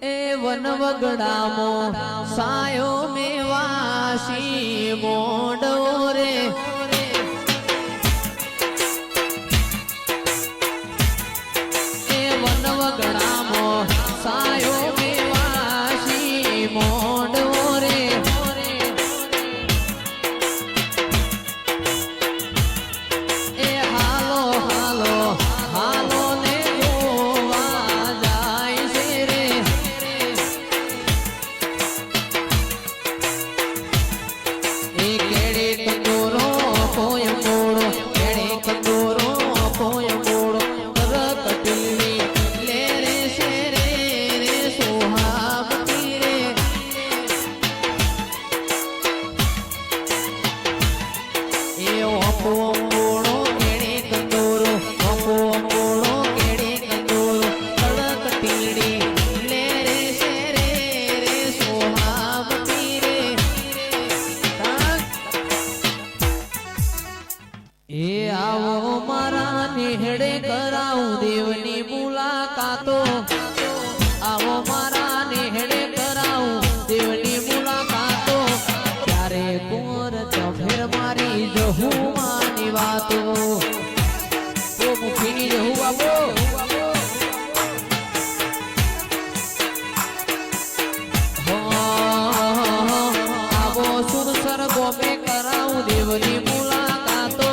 એ વનવગડામો સાયો મેવાસી મોડો રે એ વનવગડામો સાયો મેવાસી મોડો રે એ હાલો હાલો હાલો ને ગોવા જાય છે રે એ કેડે કંદોરો પોય મોડો કેડે કંદોરો પોય મોડો રકટીલી લે રે છે રે રે સોહાવતી રે એ ઓપો મોડો કેડે કંદોરો ઓપો મોડો કેડે કંદોરો રકટીલી લે રે છે રે રે સોહાવતી રે એ આવો મારા નેહડે કરાવું દેવની મુલાકાતો આવો મારા નેહડે કરાવું દેવની મુલાકાતો ત્યારે કોર ચફેર મારી જહું માની વાતો તો મુખીની જહું બાબો આવો સુરસર ગોમે કરાવું દેવની મુલાકાતો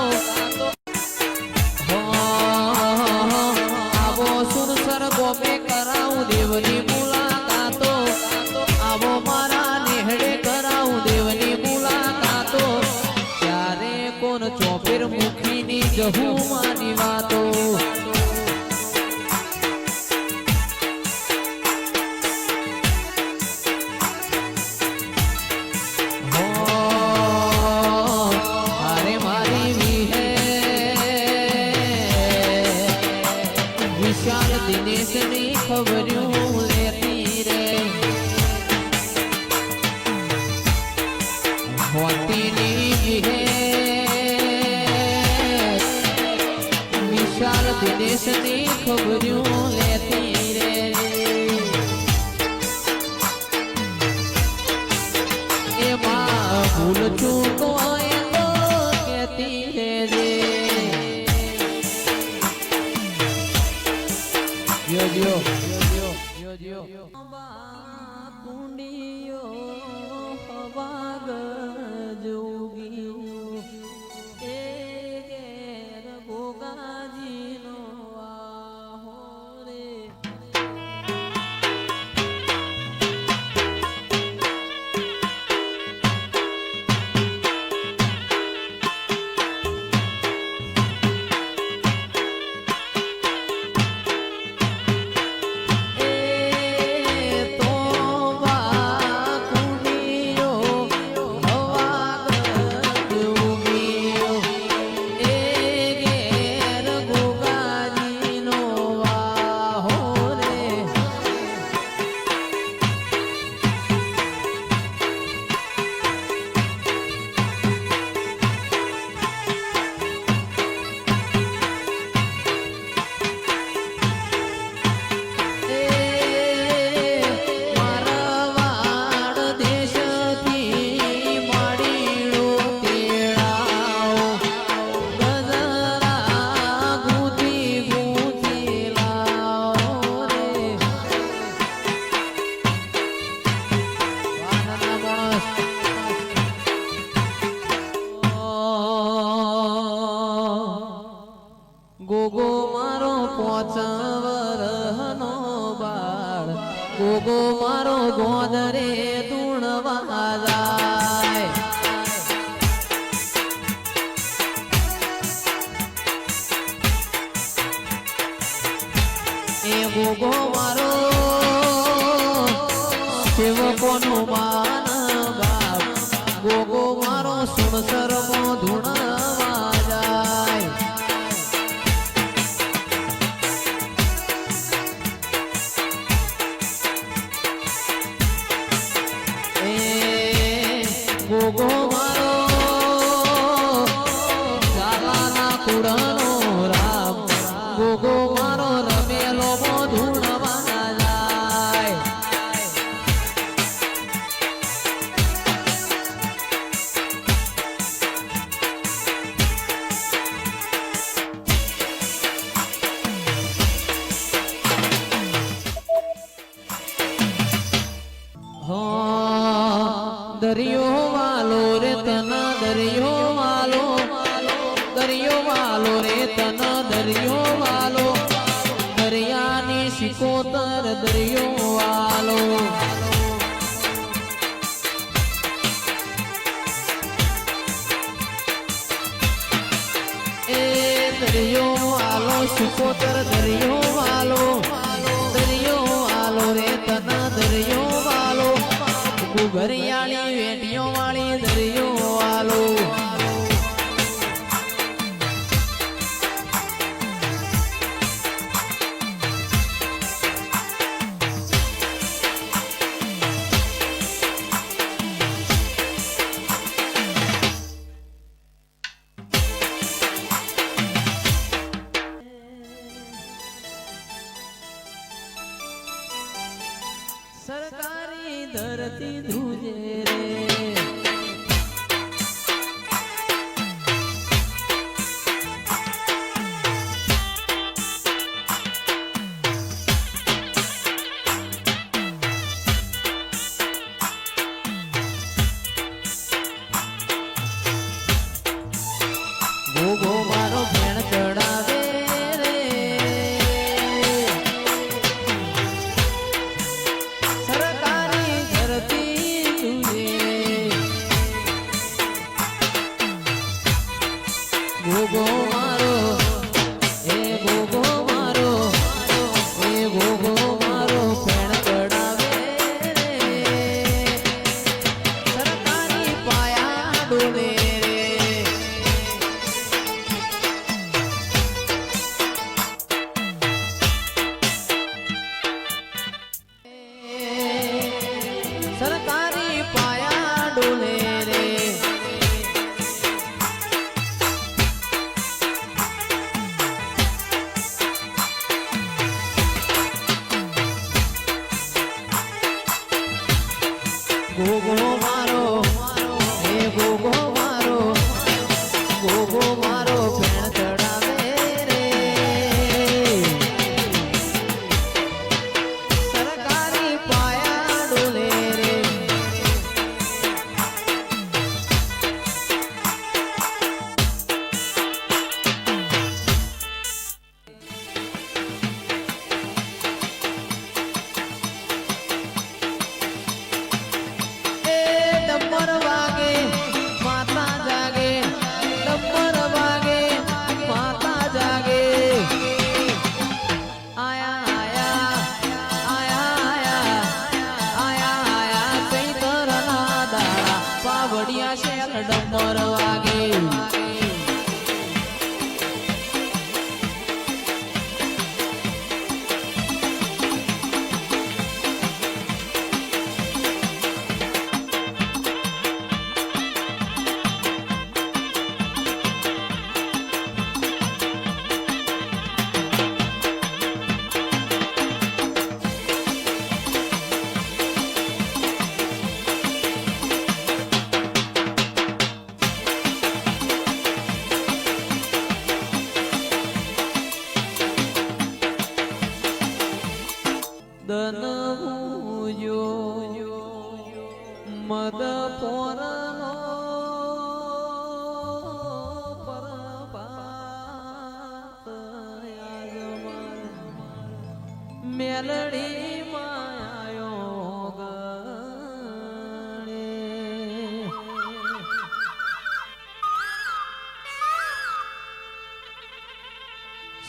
આવો સુરસર ગોમે કરાવું દેવની મુલાકાતો આવો મારા નેહડે કરાવું દેવની મુલાકાતો ત્યારે કોણ ચોપેર મુખીની જહું માની વાતો अरे मारी भी है विशाल दिनेश ने खबरियों लेती रे होती नहीं भी है विशाल दिनेश ने खबरियों लेती रे ए माँ भूल चूक आए तो कहती है रे यो पुंडियो हवाग जोगी ए गेर गोगाजी नो आहो रे गोगो मारो पोचवरहनो बाळ गोगो मारो गोदरे धूणवा जाय ए गोगो मारो सेवकोनो मान बाप गोगो मारो सुणसरमो धूणवा जाय गोगो मारो जालाना कुड़नो राम गोगो मारो रमेलो धूणवा जाय દરિયો વાલો રે તના દરિયો વાલો દરિયો વાલો રે તના દરિયો વાલો દરિયાની શિકોતર દરિયો વાલો એ દરિયો વાલો શિકોતર દરિયો વાલો રે તના દરિયો વાલો ઘરિયાળી વેટીઓ વાળી દરિયો વાલો સરકારી ધરતી ધ્રુજે રે ગોગો મારો ભેણ ચડાવે રે સરકારી ધરતી તુજે ગોગો મારો એ ગોગો મારો એ ગોગો મારો ભેણ ચડાવે રે સરકારી પાયા ડોલે સરકારી પાયા ડોલે રે ગોગો મારો હે ગોગો મારો ભેણ ચડાવે રે સરકારી પાયા ડોલે રે ડમર વાગે માતા જાગે ડમર વાગે માતા જાગે આયા આયા આયા આયા આયા આયા ચૈતરના દાડા પાવડિયા શેલ ડમર વાગે દનમુજો મદ પોરનો પરપાત મેલડી માયો ગણે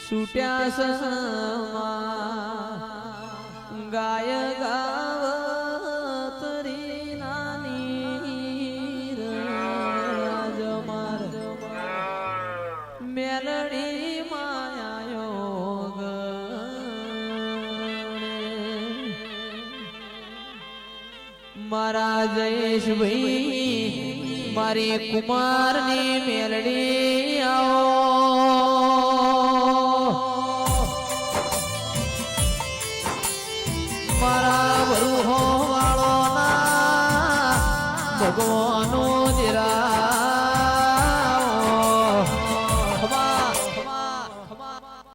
છૂટ્યા સમા ગાય ગાવતરી નાની રાજમાર મેલડી માયાયો ગણે મારા જયેશભાઈ મારી કુમારની મેલડી આવો મારા બરુહો વાળો ના ભગવાનો જરા